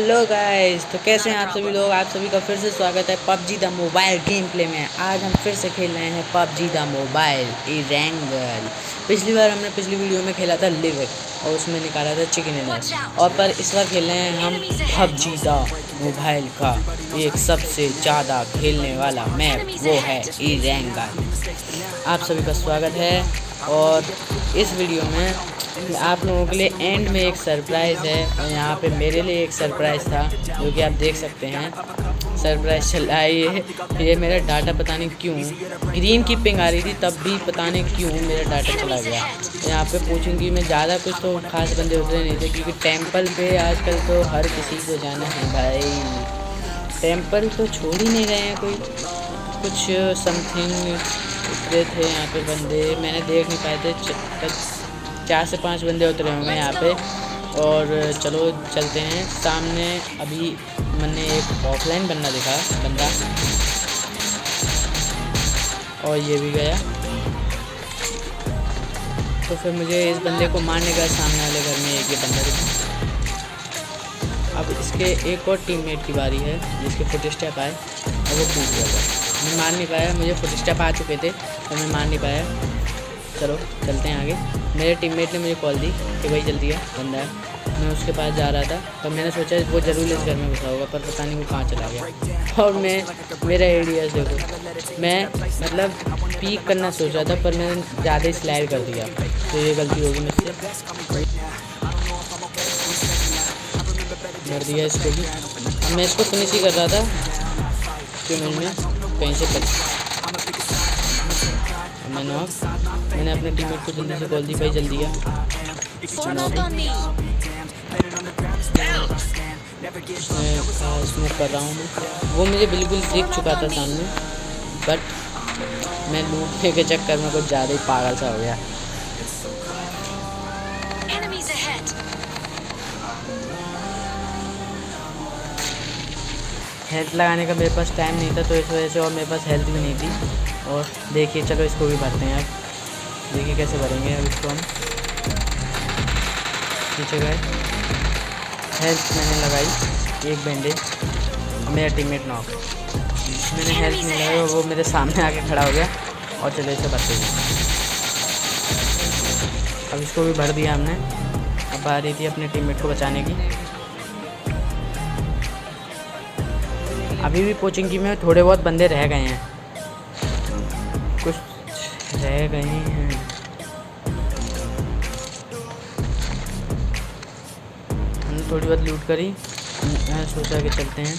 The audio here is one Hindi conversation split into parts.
हेलो गाइस, तो कैसे हैं आप सभी लोग। आप सभी का फिर से स्वागत है PUBG the mobile game play में। आज हम फिर से खेल रहे हैं पबजी द मोबाइल इरेंगल। पिछली बार हमने पिछली वीडियो में खेला था लिविक और उसमें निकाला था चिकन डिनर, और पर इस बार खेल रहे हैं हम पबजी द मोबाइल का एक सबसे ज़्यादा खेलने वाला मैप, वो है इरेंगल। आप सभी का स्वागत है। और इस वीडियो में आप लोगों के लिए एंड में एक सरप्राइज़ है, और यहाँ पे मेरे लिए एक सरप्राइज़ था जो कि आप देख सकते हैं। सरप्राइज़ चल रहा है ये मेरा डाटा पता नहीं क्यों ग्रीन की पिंग आ रही थी, तब भी पता नहीं क्यों मेरा डाटा चला गया। यहाँ पे पूछूंगी मैं, ज़्यादा कुछ तो खास बंदे उतरे नहीं थे क्योंकि टेंपल पे आजकल तो हर किसी को जाना है भाई। टेंपल तो छोड़ ही नहीं गए हैं कोई, कुछ समथिंग उतरे थे यहाँ पे बंदे, मैंने देख नहीं पाए थे। 4 से 5 बंदे उतरे होंगे यहाँ पे। और चलो चलते हैं सामने। अभी मैंने एक ऑफलाइन बंदा देखा बंदा, और ये भी गया। तो फिर मुझे इस बंदे को मारने का सामने वाले घर में एक ये बंदा दिखा। अब इसके एक और टीममेट की बारी है जिसके फुट स्टेप आए और वो कूद गया। मैं मार नहीं पाया, मुझे फुट स्टेप आ चुके थे तो मैं मार नहीं पाया। चलो चलते हैं आगे। मेरे टीममेट ने मुझे कॉल दी कि भाई जल्दी आ, बंदा है। मैं उसके पास जा रहा था तो मैंने सोचा वो ज़रूर इस घर में घुसा होगा, पर पता नहीं वो कहाँ चला गया। और मेरा एरियाज देखो, मैं मतलब पीक करना सोच रहा था पर मैंने ज़्यादा ही स्लाइड कर दिया, तो ये गलती होगी मुझसे। मर दिया इसको भी। अब मैं इसको फिनिश ही कर रहा था कि में कहीं से मैंने अपने टीममेट को जल्दी से कॉल दी, भाई जल्दी आ। स्मोक कर रहा हूँ, वो मुझे बिल्कुल दिख चुका था सामने, बट मैं लूटने के चक्कर में कुछ ज़्यादा ही पागल सा हो गया। हेल्थ लगाने का मेरे पास टाइम नहीं था, तो इस वजह से, और मेरे पास हेल्थ भी नहीं थी। और देखिए चलो इसको भी भरते हैं। अब देखिए कैसे भरेंगे। अब इसको हम पीछे गए, हेल्थ मैंने लगाई, एक बैंडेज, मेरा टीममेट नॉक। मैंने हेल्थ नहीं लगाई और वो मेरे सामने आके खड़ा हो गया। और चलो इसे भरते हैं। अब इसको भी भर दिया हमने। अब आ रही थी अपने टीममेट को बचाने की। अभी भी कोचिंग में थोड़े बहुत बंदे रह गए हैं, कुछ रह गए हैं। हमने थोड़ी बहुत लूट करी, मैंने सोचा कि चलते हैं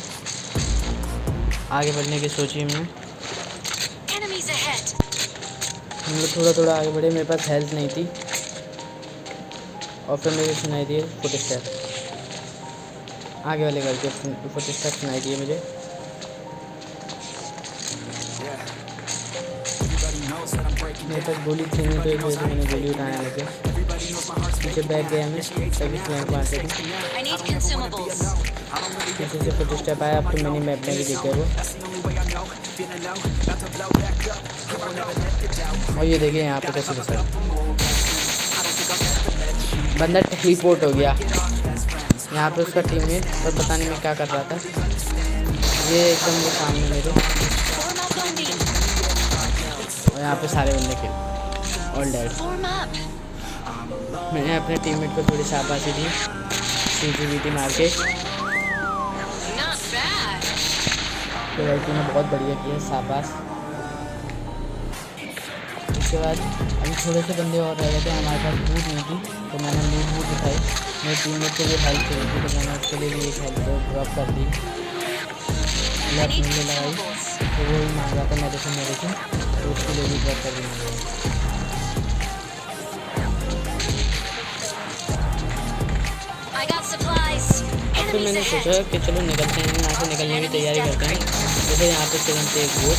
आगे बढ़ने की सोची हमने। हम लोग थोड़ा थोड़ा आगे बढ़े, मेरे पास हेल्थ नहीं थी। और फिर मुझे सुनाई दिए फुट स्टेप, आगे वाले घर के फुट स्टेप सुनाई दिए मुझे। मेरे पास गोली थी नहीं, तो एक वजह से मैंने गोली उठाने लगे। पीछे बैग गया मैं तभी फ्लैंक मार सके। पीछे से फुट स्टेप आया। अब तो मैंने मैप में भी देखा वो। और ये देखिए यहाँ पे कैसे फंसा बंदा, टेलीपोर्ट हो गया यहाँ पे उसका टीममेट, और पता नहीं मैं क्या कर रहा था। ये एकदम वो सामने मेरे, और यहाँ पे सारे बंदे खेल ऑल डेड। मैंने अपने टीममेट को थोड़ी शाबाशी दी, सीटी मार के। तो लड़की ने बहुत बढ़िया किया, शाबाश। उसके बाद अभी थोड़े से बंदे और रह गए थे, हमारे पास लूट नहीं थी, तो मैंने लूट दिखाई। मेरे टीममेट को भी हेल्प करी थी, तो मैंने उसके लिए भी एक हेल्प ड्रॉप कर दी, लेफ्ट में लगाई। तो वो ही मांग रहा था मेरे से, तो उसके लिए भी ड्रॉप कर दी। तो मैंने सोचा कि चलो निकलते हैं, यहाँ से निकलने की तैयारी करते हैं। जैसे यहाँ पे तुरंत एक बोट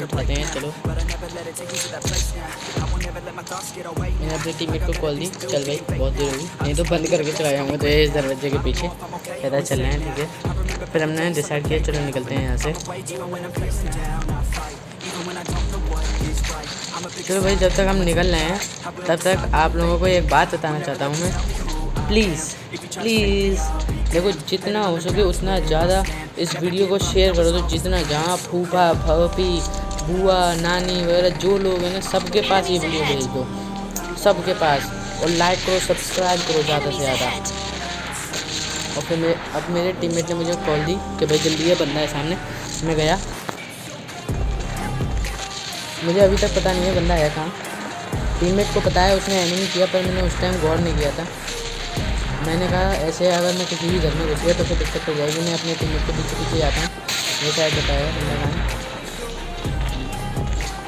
उठाते हैं। चलो मैंने अपने टीममेट को कॉल दी, चल भाई बहुत देर होगी, नहीं तो बंद करके चला जाऊँगा। तो इस दरवाजे के पीछे पैदल चल रहे हैं, ठीक है। फिर हमने डिसाइड किया चलो निकलते हैं यहाँ से। चलो भाई, जब तक हम निकल रहे हैं तब तक आप लोगों को एक बात बताना चाहता हूँ मैं। प्लीज़ देखो, जितना हो सके उतना ज़्यादा इस वीडियो को शेयर करो। तो जितना, जहाँ फूफा फूफी बुआ नानी वगैरह जो लोग हैं ना, सबके पास ये वीडियो भेज दो, सबके पास। और लाइक करो, सब्सक्राइब करो ज़्यादा से ज़्यादा। और फिर अब मेरे टीममेट ने मुझे कॉल दी कि भाई जल्दी है, बंदा है सामने। मैं गया, मुझे अभी तक पता नहीं है बंदा है कहाँ। टीममेट को पता है, उसने एनिमी किया, पर मैंने उस टाइम गौर नहीं किया था। मैंने कहा ऐसे अगर मैं किसी भी घर में घुस गया तो फिर दिक्कत हो जाएगी। मैं अपने टीममेट के पीछे पीछे जाता हूँ। वो शायद बताया बंदा कहाँ,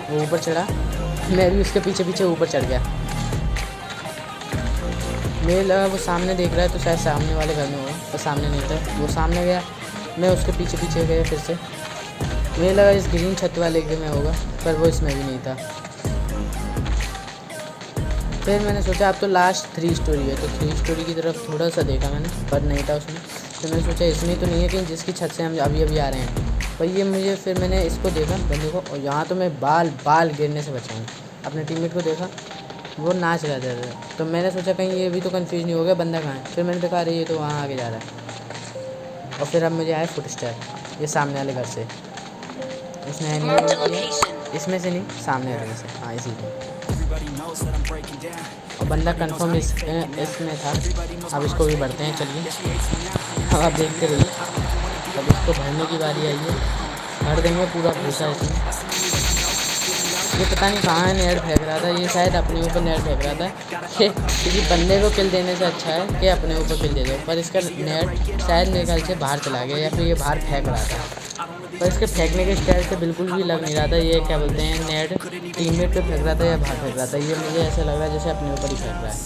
वो ऊपर चढ़ा, मैं भी उसके पीछे पीछे ऊपर चढ़ गया। मुझे लगा वो सामने देख रहा है तो शायद सामने वाले घर में होगा, पर सामने नहीं था। वो सामने गया, मैं उसके पीछे पीछे गया फिर से। मुझे लगा इस ग्रीन छत वाले के में होगा, पर वो इसमें भी नहीं था। फिर मैंने सोचा अब तो लास्ट 3 स्टोरी है, तो 3 स्टोरी की तरफ थोड़ा सा देखा मैंने, पर नहीं था उसमें। तो मैंने सोचा इसमें तो नहीं है कि जिसकी छत से हम अभी अभी आ रहे हैं। पर ये मुझे, फिर मैंने इसको देखा बंदे को, और यहाँ तो मैं बाल गिरने से बचा हूँ। अपने टीममेट को देखा, वो नाच रहा था। तो मैंने सोचा कहीं ये भी तो कंफ्यूज नहीं हो गया बंदा कहाँ है। फिर मैंने देखा अरे ये तो वहाँ आगे जा रहा है। और फिर अब मुझे आया फुटस्टेप, ये सामने वाले घर से। उसने एनिमी किया, इसमें से नहीं, सामने वाले से। हाँ, इसी में। और बंदा कंफर्म इसमें था। अब इसको भी भरते हैं, चलिए। अब आप देखते रहिए, अब इसको भरने की बारी आई है। भर देंगे पूरा भूसा इसमें। ये पता नहीं कहाँ है नेट फेंक रहा था, ये शायद अपने ऊपर नेट फेंक रहा था कि किसी बंदे को किल देने से अच्छा है कि अपने ऊपर किल दे दो। पर इसका नेट शायद मेरे ख्याल से बाहर चला गया, या फिर ये बाहर फेंक रहा था। पर इसके फेंकने के स्टाइल से बिल्कुल भी लग नहीं रहा था ये क्या बोलते हैं नेट टीममेट पे फेंक रहा था या बाहर फेंक रहा था। ये मुझे ऐसा लग रहा है जैसे अपने ऊपर ही फेंक रहा है।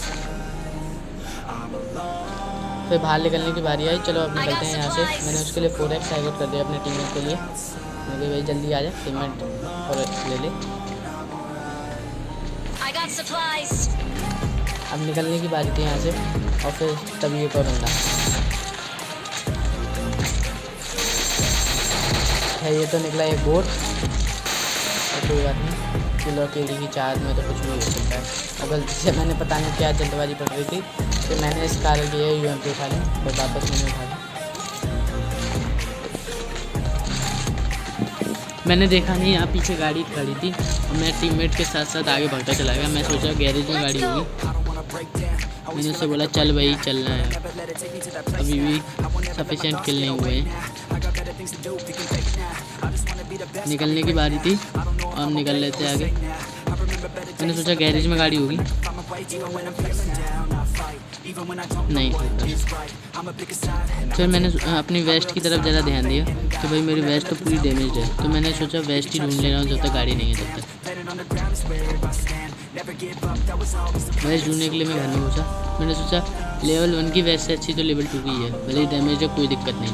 फिर बाहर निकलने की बारी आई। चलो अब निकलते हैं यहाँ से। मैंने उसके लिए 4x साइड कर दिया अपने टीममेट के लिए। मुझे भाई जल्दी आ जाए, टीममेट 4x ले ले। अब निकलने की बारी थी यहाँ से, और फिर तभी एक और बंदा है। ये तो निकला एक बोट, और कोई बात नहीं, किलो अकेली की चार्ज में तो कुछ भी हो सकता है। और गलती से मैंने पता नहीं क्या जल्दबाजी पड़ रही थी कि मैंने इस कार के लिए UMP उठा ली, तो वापस मैंने उठा ली। मैंने देखा नहीं यहाँ पीछे गाड़ी खड़ी थी, और मैं टीममेट के साथ साथ आगे भागता चला गया। मैं सोचा गैरेज में गाड़ी होगी। मैंने उससे बोला चल भाई चलना है, अभी भी सफिशेंट किल नहीं हुए हैं। निकलने की बारी थी और हम निकल लेते आगे। मैंने सोचा गैरेज में गाड़ी होगी, नहीं। फिर मैंने अपनी वेस्ट की तरफ ज़रा ध्यान दिया कि भाई मेरी वेस्ट तो पूरी डैमेज है, तो मैंने सोचा वेस्ट ही ढूंढ लेना जब तक गाड़ी नहीं है तब तक। वेस्ट ढूंढने के लिए मैं घर में घुसा। मैंने सोचा लेवल 1 की वेस्ट से अच्छी तो लेवल 2 की है, भले ही डैमेज है कोई दिक्कत नहीं।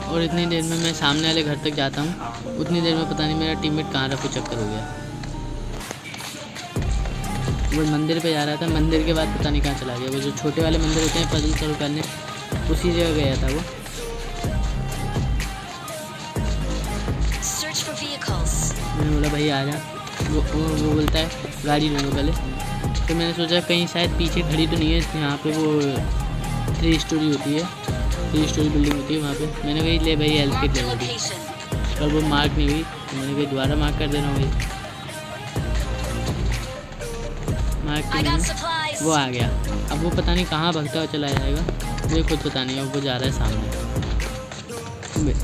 और इतनी देर में मैं सामने वाले घर तक जाता हूँ। उतनी देर में पता नहीं मेरा टीममेट कहाँ रहा, कुछ चक्कर हो गया। वो मंदिर पे जा रहा था, मंदिर के बाद पता नहीं कहाँ चला गया। वो जो छोटे वाले मंदिर होते हैं पजल सॉल्व करने, उसी जगह गया था वो। मैंने बोला भाई आ जा, वो बोलता है गाड़ी ढूंढो पहले। तो मैंने सोचा कहीं शायद पीछे खड़ी तो नहीं है, यहाँ पे वो 3 स्टोरी होती है, 3 स्टोरी बिल्डिंग होती है वहाँ पे। मैंने कही ले भाई हेल्प किट ले ली, पर वो मार्क नहीं हुई। तो मैंने कही दोबारा मार्क कर देना भाई, मार्क वो आ गया। अब वो पता नहीं कहाँ भागता हुआ चला जाएगा, मुझे खुद पता नहीं। अब वो जा रहा है सामने।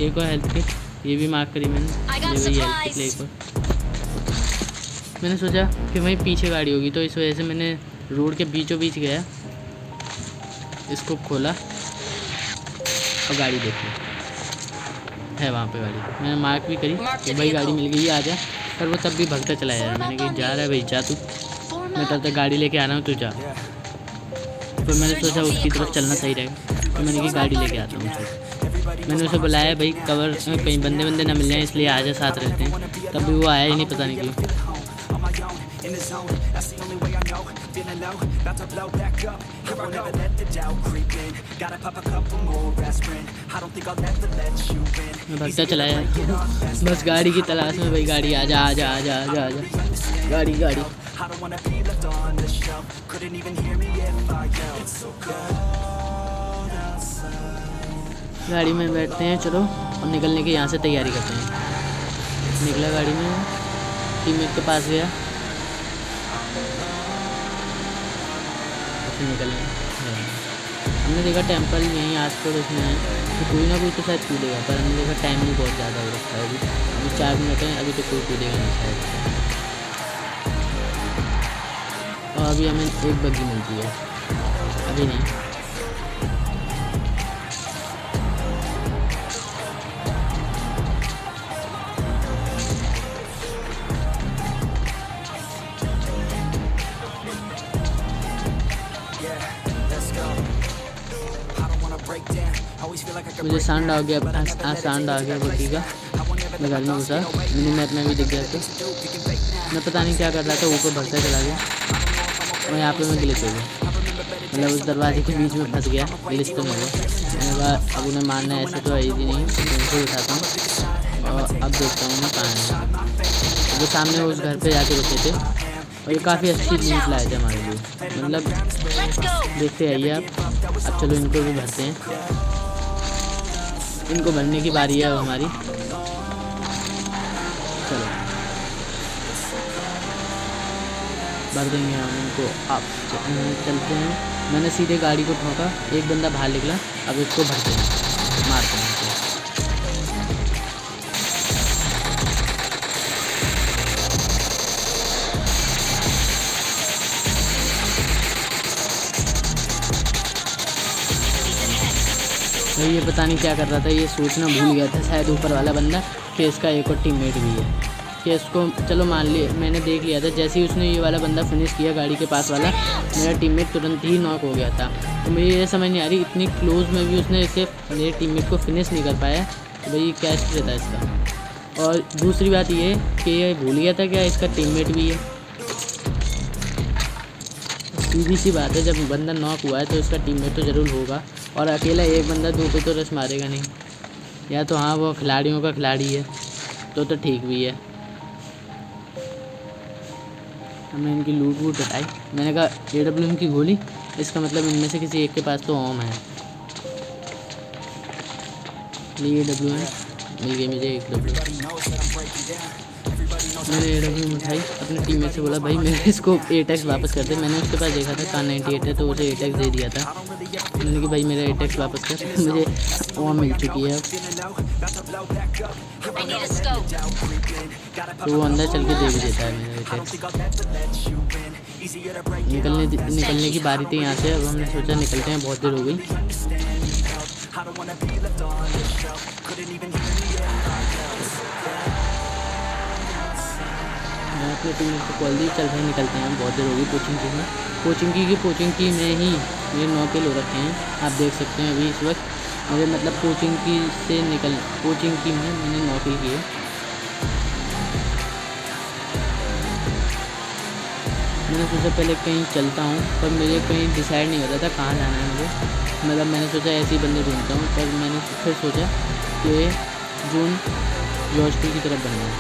एक और हेल्प किट, ये भी मार्क करी मैंने, ये वही हेल्प किट ले एक और। मैंने सोचा कि वहीं पीछे गाड़ी होगी, तो इस वजह से मैंने रोड के बीचों बीच गया, इसको खोला और गाड़ी देखी है वहाँ पे गाड़ी। मैंने मार्क भी करी कि भाई गाड़ी मिल गई आ जा, पर वो तब भी भागता चला जा रहा है। मैंने कहा जा रहा है भाई जा तू, मैं तब तक गाड़ी लेके आ रहा हूँ, तू जा। तो मैंने सोचा उसकी तरफ चलना सही रहेगा, तो मैंने कहा गाड़ी लेके आता हूँ। मैंने उसे बुलाया भाई कवर कहीं बंदे ना मिल जाए, इसलिए आ जा साथ रहते हैं। तब भी वो आया ही नहीं, पता नहीं क्यों। feeling low, about to blow back up. Here I go, never let the doubt creep in. Gotta pop a couple more aspirin. I don't think I'll ever let you in. मैं भगता चला यार बस गाड़ी की तलाश में भाई। गाड़ी आजा आजा आजा आजा आजा गाड़ी गाड़ी। I don't wanna be left on the shelf. Couldn't even hear me if I yelled. It's so cold outside. गाड़ी में बैठते हैं चलो और निकलने की यहाँ से तैयारी करते हैं। निकला गाड़ी में, टीममेट के पास गया, फिर निकलने। हमने देखा टेम्पल यहीं आस पड़ोस में है तो कोई ना कोई तो शायद कूदेगा, पर हमने देखा टाइम भी बहुत ज़्यादा हो रखा है। अभी 4 मिनट हैं, अभी तो कोई कूदेगा नहीं शायद। और अभी हमें एक बग्गी मिलती है, अभी नहीं। मुझे साउंड आ गया, साउंड आ गया बग्गी का। मैं गाड़ी में घुसा, मिनी मैप में भी दिख गया। तो मैं पता नहीं क्या कर रहा था, ऊपर भरता चला गया और यहाँ पे मैं ग्लिच हो गया। मतलब उस दरवाजे के बीच में फंस गया, ग्लिच तो नहीं हुआ। मैंने कहा अब उन्हें मारना है, ऐसे तो ईजी नहीं। उनको उठाता हूँ और अब देखता हूँ मैं कहाँ है। वो सामने उस घर पे जाके रुके थे और ये काफ़ी अच्छी न्यूज़ लाए थे हमारे लिए। मतलब देखते आइए आप। अब चलो इनको भी भरते हैं, इनको भरने की बारी है अब हमारी। चलो भर देंगे हम इनको। अब चलते हैं। मैंने सीधे गाड़ी को ठोका, एक बंदा बाहर निकला। अब इसको भरते हैं, मारते हैं इसको। तो ये पता नहीं क्या कर रहा था, ये सोचना भूल गया था शायद ऊपर वाला बंदा कि इसका एक और टीममेट भी है। कि इसको चलो मान लिया, मैंने देख लिया था। जैसे ही उसने ये वाला बंदा फिनिश किया गाड़ी के पास वाला, मेरा टीममेट तुरंत ही नॉक हो गया था। तो मुझे ये समझ नहीं आ रही, इतनी क्लोज में भी उसने इसे मेरे टीममेट को फिनिश नहीं कर पाया। तो भाई क्या स्ट्रेट था इसका। और दूसरी बात ये कि ये भूल गया था क्या इसका टीममेट भी है। सीधी सी बात है, जब बंदा नॉक हुआ है तो इसका टीममेट तो ज़रूर होगा। और अकेला एक बंदा दो को तो रश मारेगा नहीं। या तो हाँ वो खिलाड़ियों का खिलाड़ी है तो ठीक भी है। हमने इनकी लूट वूट उठाई। मैंने कहा AWM की गोली, इसका मतलब इनमें से किसी एक के पास तो ओम है। ये AWM मिल गई मुझे, एक AWM। मैंने AWM उठाई, अपने टीममेट से बोला भाई मेरे इसको 8x वापस कर दे। मैंने उसके पास देखा था कार 98 है तो उसे 8x दे दिया था। मैंने कहा भाई मेरा 8x वापस कर, मुझे ओम मिल चुकी है। तो वो अंदर चल के दे भी देता है मेरा 8x। निकलने की बारी थी यहाँ से। अब हमने सोचा निकलते हैं, बहुत देर हो गई। मैं अपने टीममेट को कॉल दी, चल भाई निकलते हैं, बहुत देर हो गई। कोचिंग की में ही मेरे 9 किल हो रखे हैं, आप देख सकते हैं अभी इस वक्त। मेरे मतलब कोचिंग की में मैंने 9 किल किए। मैंने सोचा पहले कहीं चलता हूँ, पर मुझे कहीं डिसाइड नहीं होता था कहाँ जाना है मुझे। मतलब मैंने सोचा ऐसे ही बंदे ढूंढता हूँ, पर मैंने फिर सोचा कि जून जॉर्जपुर की तरफ बनना है।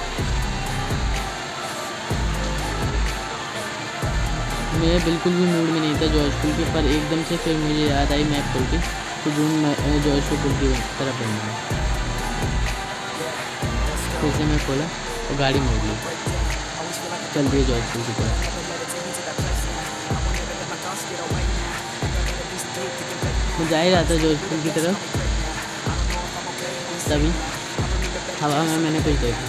मैं बिल्कुल भी मूड में नहीं था जॉर्जपुर की, पर एकदम से फिर मुझे याद आई मैप खोल के तो जून जॉर्जपुर की तरफ बनना है। फिर से मैं खोला और गाड़ी मोड़ ली, चल दिए जॉर्जपुर की तरफ। मैं जा ही रहा था जॉर्जपुर की तरफ, तभी हवा में मैंने कुछ देखा।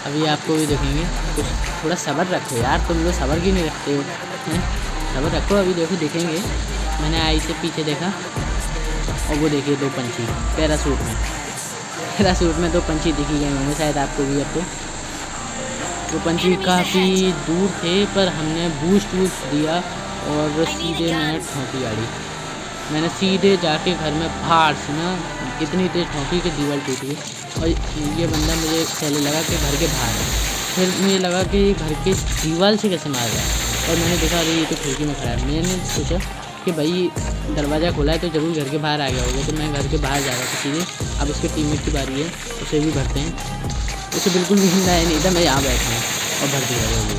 अभी आपको भी देखेंगे कुछ। थोड़ा सब्र रखो यार, तुम लोग सब्र क्यों नहीं रखते हो हैं? सब्र रखो, अभी देखो दिखेंगे। मैंने आई से पीछे देखा और वो देखिए 2 पंछी पैरासूट में 2 पंछी दिखी गए होंगे शायद आपको भी। अब तो वो पंछी काफ़ी दूर थे, पर हमने बूस्ट दिया और सीधे मैंने ठोकी गाड़ी। मैंने सीधे जाके घर में फाड़ से ना इतनी तेज़ ठोकी कि दीवार टूट गई। और ये बंदा मुझे पहले लगा कि घर के बाहर है, फिर मुझे लगा कि घर के दीवार से कैसे मार रहा है, और मैंने देखा अरे ये तो खिड़की में खड़ा है। मैंने सोचा कि भाई दरवाज़ा खोला है तो ज़रूर घर के बाहर आ गया होगा, तो मैं घर के बाहर जा रहा था सीधे। अब उसके टीममेट की बारी है, उसे भी भरते हैं। उसे बिल्कुल भी हिलना है नहीं था, मैं यहाँ बैठा हूँ और भर दिया वो भी।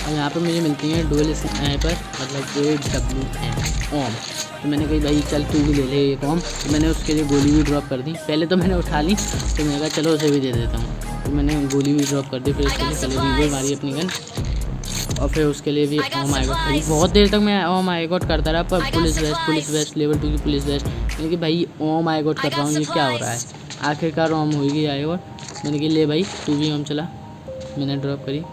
और यहाँ पर मुझे मिलती हैं डुअल स्नाइपर, मतलब AWM ओम। तो मैंने कही भाई चल तू भी ले ले एक ओम, तो मैंने उसके लिए गोली भी ड्रॉप कर दी। पहले तो मैंने उठा ली, तो मैंने कहा चलो उसे भी दे देता हूँ, तो मैंने गोली भी ड्रॉप कर दी। फिर उसके लिए पहले रिवॉल्वर मारी अपनी गन, और फिर उसके लिए भी ओम आई गॉड। बहुत देर तक मैं ओम आई गॉड करता रहा, पर पुलिस वेस्ट लेवल 2 की पुलिस वेस्ट। मैंने कि भाई ओम आई गॉड कर रहा हूँ, ये क्या हो रहा है। आखिरकार ओम होगी आई गॉड। मैंने कि ले भाई तू भी ओम चला। मैंने ड्रॉप करी,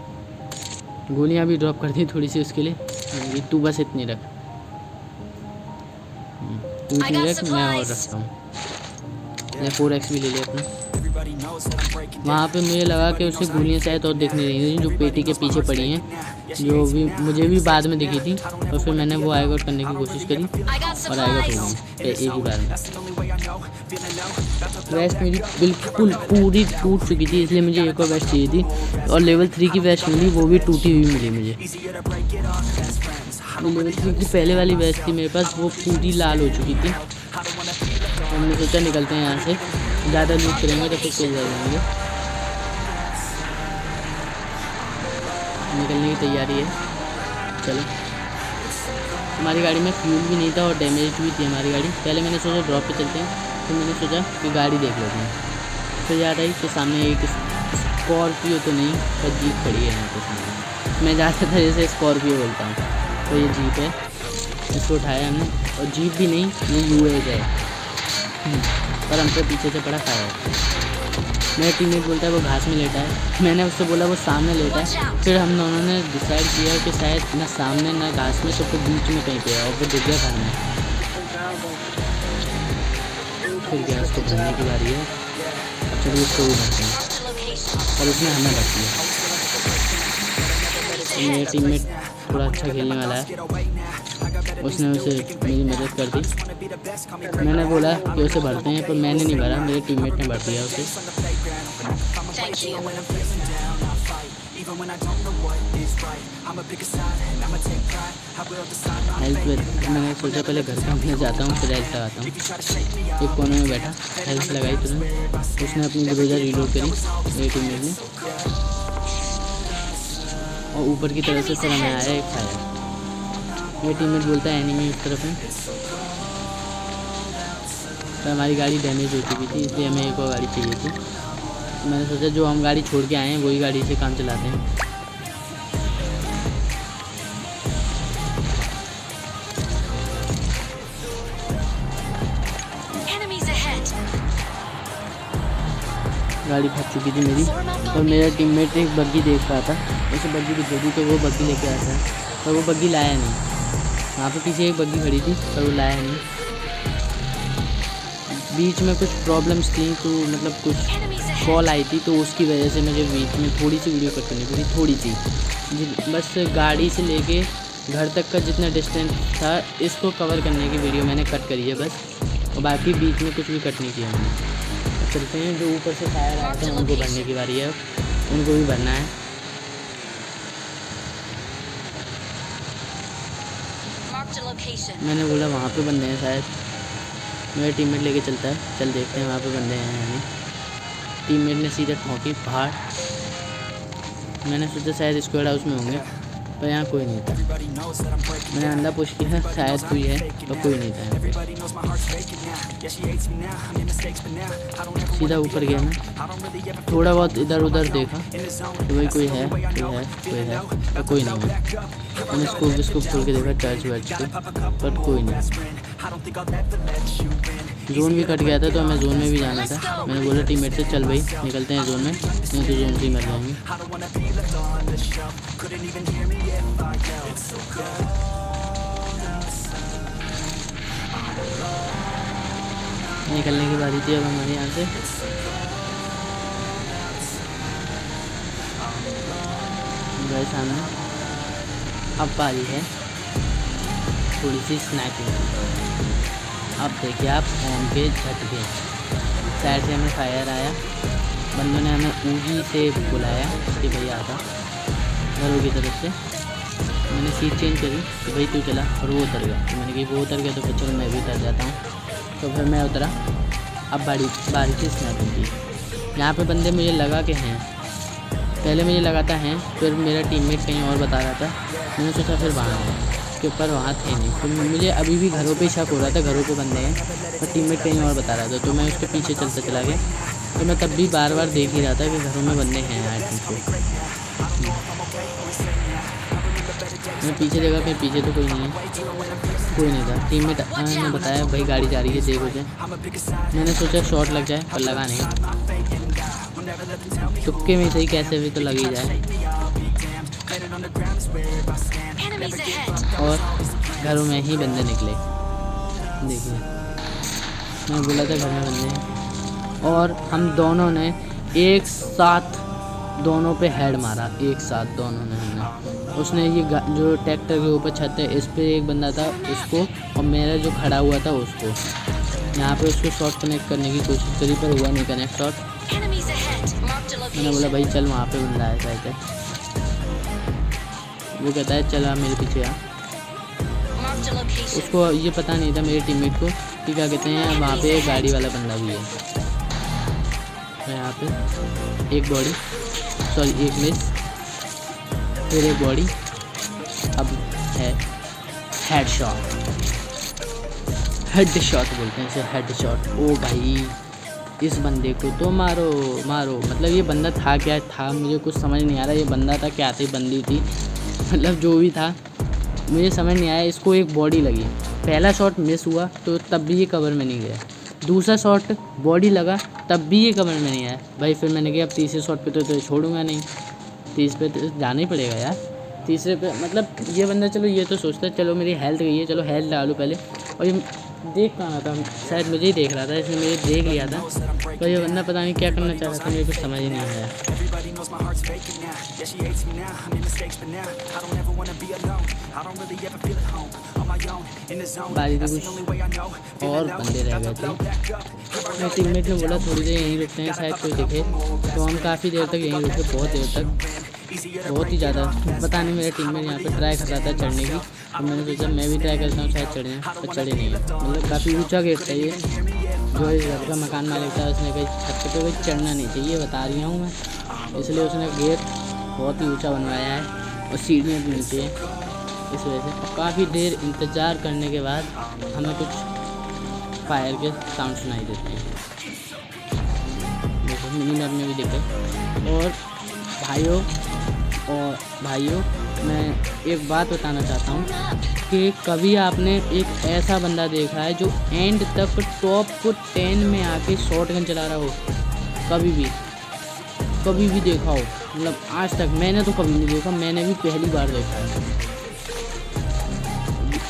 गोलियाँ भी ड्रॉप कर दी थोड़ी सी उसके लिए। मैंने कि तू बस इतनी रख, तू इतनी रख, मैं और रखता हूँ। मैं 4x भी ले लिया अपना। वहाँ पे मुझे लगा कि उससे गोलियाँ शायद और दिख नहीं रही थी, जो पेटी के पीछे पड़ी हैं, जो भी मुझे भी बाद में दिखी थी। और फिर मैंने वो आई गॉट करने की कोशिश करी, और आई गॉट हो गई एक ही बार में। वेस्ट मेरी बिल्कुल पूरी टूट चुकी थी, इसलिए मुझे एक और वेस्ट चाहिए थी, और लेवल 3 की वेस्ट मिली, वो भी टूटी हुई मिली मुझे। लेवल 3 की पहले वाली वेस्ट थी मेरे पास, वो पूरी लाल हो चुकी थी। हमने सोचा निकलते हैं यहाँ से, ज़्यादा लूट करेंगे तो फिर चल जाएंगे। निकलने की तैयारी है, चलो। हमारी गाड़ी में फ्यूल भी नहीं था और डैमेज भी थी हमारी गाड़ी। पहले मैंने सोचा ड्रॉप पे चलते हैं, फिर मैंने सोचा कि गाड़ी देख लेते हैं। फिर याद आई कि सामने एक स्कॉर्पियो तो नहीं पर जीप खड़ी है यहाँ पे सामने। मैं ज़्यादातर जैसे स्कॉर्पियो बोलता हूँ, तो ये जीप है, इसको उठाया हमने। और जीप भी नहीं, ये UAZ है, पर हमसे पीछे से पड़ा फायर। मेरा टीममेट बोलता है वो घास में लेटा है, मैंने उससे बोला वो सामने लेटा है। फिर हम दोनों ने डिसाइड किया कि शायद ना सामने ना घास में, सबको बीच में कहीं पे है, और वो जगह खाना है। फिर गैस को भरने की बारी है, चलिए उसको भी भरते हैं, और उसने हमें भर दिया। मेरा टीममेट थोड़ा अच्छा खेलने वाला है, उसने उसे मेरी मदद कर दी। मैंने बोला कि उसे भरते हैं, पर मैंने नहीं भरा, मेरे टीममेट ने भर दिया उसे। हेल्थ मैंने सोचा पहले घर पे जाता हूँ, फिर हेल्थ लगाता हूँ। एक कोने में बैठा, हेल्थ लगाई तुरंत। उसने अपनी ग्रोजा रीलोड करी मेरे टीममेट ने, और ऊपर की तरफ से फिर हमें आया एक फायर। ये टीममेट बोलता है एनिमी उस तरफ में, तो हमारी गाड़ी डैमेज हो चुकी थी, इसलिए हमें एक और गाड़ी चाहिए थी। तो मैंने सोचा जो हम गाड़ी छोड़ के आए हैं वही गाड़ी से काम चलाते हैं। गाड़ी फंस चुकी थी मेरी, और मेरा टीममेट एक बग्गी देख रहा था, उसे बग्गी दिख रही थी, तो वो बग्गी लेके आया था, पर वो बग्गी लाया नहीं। वहाँ पे पीछे एक बग्गी खड़ी थी, पर वो लाया नहीं। बीच में कुछ प्रॉब्लम्स थी, तो मतलब कुछ कॉल आई थी, तो उसकी वजह से मुझे बीच में थोड़ी सी वीडियो कट करनी पड़ी, थोड़ी सी। बस गाड़ी से लेके घर तक का जितना डिस्टेंस था, इसको कवर करने की वीडियो मैंने कट करी है बस, और बाकी बीच में कुछ भी कट नहीं किया मैंने। चलते हैं, जो ऊपर से फायर आए थे उनको भरने की बारी है, उनको भी भरना है। मैंने बोला वहाँ पे बंदे हैं शायद, मेरा टीममेट लेके चलता है, चल देखते हैं वहाँ पे बंदे हैं या नहीं। टीममेट ने सीधे ठोकी बाहर, मैंने सोचा शायद स्क्वाड हाउस में होंगे, पर यहाँ कोई नहीं था। मैंने अंदर पुश किया, शायद कोई है, पर कोई नहीं था यहाँ पे। सीधा ऊपर गया मैं, थोड़ा बहुत इधर उधर देखा कि भाई कोई है, पर कोई नहीं है। मैंने स्कोप खोल के देखा टर्च वर्च पे, पर कोई नहीं। जोन भी कट गया था, तो हमें जोन में भी जाना था। मैंने बोला टीममेट से चल भाई निकलते हैं जोन में, नहीं तो जोन से ही मर जाएंगे। निकलने की बारी थी अब हमारे यहाँ से। मेरे सामने अब बारी है थोड़ी सी स्नैपिंग। अब देखिए आप फोन के झटके, साइड से हमें फायर आया, बंदों ने हमें ऊगी से बुलाया कि भाई आता घरों की तरफ से। मैंने सीट चेंज करी कि भाई तू चला, और वो उतर गया। तो मैंने कहा वो उतर गया तो फिर चलो मैं भी उतर जाता हूँ। तो फिर मैं उतरा। अब बारिश स्नैपिंग की। यहाँ पे बंदे मुझे लगा के हैं, पहले मुझे लगा था हैं, फिर मेरा टीममेट कहीं और बता रहा था। मैंने सोचा फिर वहाँ है के ऊपर, वहाँ थे नहीं। फिर मुझे अभी भी घरों पे शक हो रहा था, घरों पे बंदे हैं, और टीममेट कहीं और बता रहा था। तो मैं उसके पीछे चलता चला गया। तो मैं तब भी बार बार देख ही रहा था कि घरों में बंदे हैं आई थिंक। मैं पीछे देखा, फिर पीछे तो कोई नहीं है, कोई नहीं था। टीममेट ने बताया भाई गाड़ी जा रही है देखो से। मैंने सोचा शॉट लग जाए, पर लगा नहीं। तुक्के में सही कैसे भी तो लग ही जाए। और घरों में ही बंदे निकले। देखिए मैं बोला था घर में बंदे हैं, और हम दोनों ने एक साथ दोनों पे हेड मारा, एक साथ दोनों ने। हमने उसने ये जो ट्रैक्टर के ऊपर छत है इस पे एक बंदा था उसको, और मेरा जो खड़ा हुआ था उसको, यहाँ पे उसको शॉट कनेक्ट करने की कोशिश करी पर हुआ नहीं कनेक्ट शॉट। मैंने बोला भाई चल वहाँ पे बंदा है शायद। वो कहता है चल मेरे पीछे आ। उसको ये पता नहीं था मेरे टीममेट को कि क्या कहते हैं वहाँ पे गाड़ी वाला बंदा भी है। तो यहाँ पे एक बॉडी, सॉरी एक मिस, फिर एक बॉडी, अब है हेड शॉट बोलते हैं इसे, हेड शॉट। ओ भाई इस बंदे को तो मारो मारो। मतलब ये बंदा था क्या था मुझे कुछ समझ नहीं आ रहा। ये बंदा था क्या थी बंदी थी, मतलब जो भी था मुझे समझ नहीं आया। इसको एक बॉडी लगी, पहला शॉट मिस हुआ तो तब भी ये कवर में नहीं गया। दूसरा शॉट बॉडी लगा तब भी ये कवर में नहीं आया। भाई फिर मैंने कहा अब तीसरे शॉट पे तो छोड़ूंगा नहीं, तीसरे पे तो जाना ही पड़ेगा यार। तीसरे पे मतलब ये बंदा चलो ये तो सोचता है चलो मेरी हेल्थ गई है, चलो हेल्थ डालूँ पहले। और ये देख कहाँ था, शायद मुझे ही देख रहा था, इसने मुझे देख लिया था। तो ये बंदा पता नहीं क्या करना चाह रहा था, मुझे कुछ समझ ही नहीं आया। बारी तो कुछ और बंदे रह गए थे। मेरे टीममेट ने बोला थोड़ी देर यहीं रुकते हैं शायद कोई दिखे, तो हम काफ़ी देर तक यहीं रुके, बहुत देर तक, बहुत ही ज़्यादा। पता नहीं मेरा टीममेट यहाँ पे ट्राई कर रहा था चढ़ने की, तो मैंने सोचा मैं भी ट्राई करता हूँ शायद चढ़े, पर चढ़े नहीं है। मतलब काफ़ी ऊंचा गेट था ये, जो इस घर का मकान मालिक था उसने कहीं छत पे कोई चढ़ना नहीं चाहिए, बता रही हूँ मैं, इसलिए उसने गेट बहुत ही ऊँचा बनवाया है और सीढ़ियाँ भी नीचे हैं इस वजह से। काफ़ी देर इंतज़ार करने के बाद हमें कुछ फायर के साउंड सुनाई देते हैं, देखो मिनी मैप में भी दिखे। और भाइयों मैं एक बात बताना चाहता हूँ कि कभी आपने एक ऐसा बंदा देखा है जो एंड तक टॉप 10 में आके शॉटगन चला रहा हो? कभी भी देखा हो? मतलब आज तक मैंने तो कभी नहीं देखा, मैंने भी पहली बार देखा है।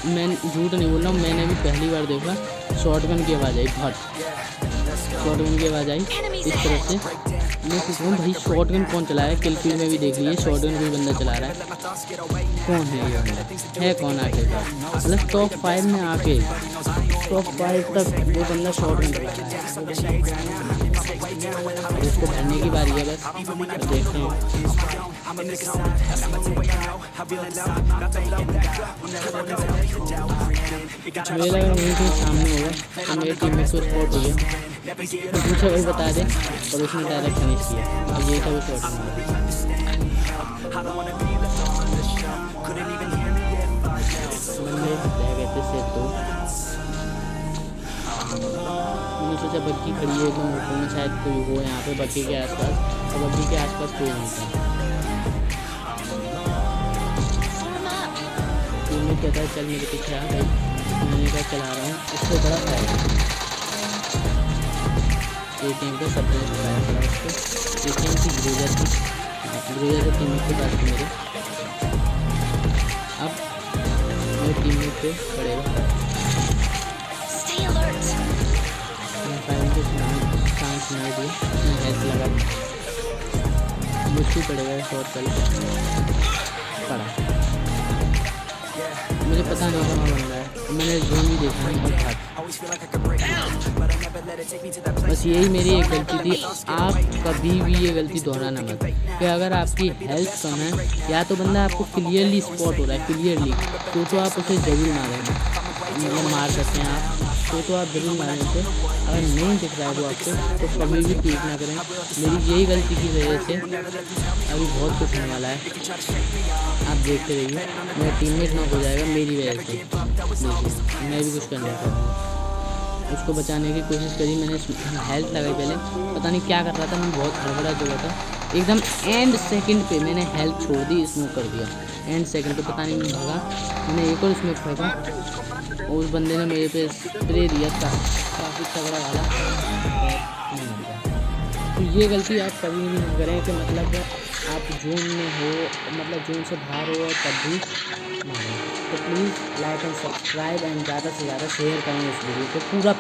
मैं झूठ नहीं बोल रहा हूँ, मैंने भी पहली बार देखा। शॉटगन की आवाज़ आई, शॉटगन की आवाज़ आई इस तरफ से। मैं सोच रहा हूँ भाई शॉटगन कौन चलाया, किलफील्ड में भी देख लीजिए शॉटगन कोई बंदा चला रहा है। कौन है ये बंदा, है कौन आखिरकार? मतलब टॉप 5 में आके टॉप 5 तक वो बंदा शॉटगन चला रहा है। उसको भरने की बारी है बस, तो देखते हैं। मुझे लगा वहीं कहीं सामने होगा, तो मेरे टीममेट को स्पॉट हो गया, तो पूछा वही बता दे, और उसने डायरेक्ट फिनिश किया। और ये था वो शॉट बंदे रह गए थे सिर्फ 2। मैंने सोचा बग्गी खड़ी है एकदम ऊपर में, शायद कोई हो यहाँ पे बग्गी के आसपास, और बग्गी के आसपास कोई नहीं था। टीममेट कहता है चल मेरे पीछे आ भाई, मैंने कहा चला रहा हूँ। उससे बड़ा फायर ATM पे सब लगाया पड़ा उसको। ATM की ग्रेजर से टीममेट के पास मेरे। अब मेरे टीममेट पे पड़ेगा फायरिंग के चांस नहीं दिए, हेल्थ लगा मुझको पड़ेगा शॉट पड़ा। मुझे मुझे पता नहीं कहाँ बन रहा है, तो मैंने जोन भी देखा नहीं बहुत हाथ। बस यही मेरी एक गलती थी। आप कभी भी ये गलती दोहराना मत कि अगर आपकी हेल्थ कम है या तो बंदा आपको क्लियरली स्पॉट हो रहा है क्लियरली, तो आप उसे ज़रूर मारें, मतलब मार सकते हैं आप, तो आप ज़रूर मारें उसे। अगर नहीं दिख रहा है वो आपको तो कभी भी पीक ना करें। मेरी यही गलती की वजह से अभी बहुत कुछ होने वाला है, आप देखते रहिए। मेरा टीममेट नॉक हो जाएगा मेरी वजह से। देखिए मैं भी कुछ करने का उसको बचाने की कोशिश करी, मैंने हेल्थ लगाई पहले, पता नहीं क्या कर रहा था, मैं बहुत हड़बड़ा चुका था। एकदम एंड सेकंड पे मैंने हेल्थ छोड़ दी, स्मोक कर दिया एंड सेकंड पे, पता नहीं मैं भागा, मैंने एक और स्मोक फेंका और उस बंदे ने मेरे पे स्प्रे दिया था, काफ़ी तगड़ा वाला। तो ये गलती आप कभी भी नहीं करें कि मतलब आप जोन में हो, मतलब जोन से बाहर हो और तब भी नहीं। तो please like and subscribe and ज़्यादा से ज़्यादा शेयर करें इस वीडियो को पूरा।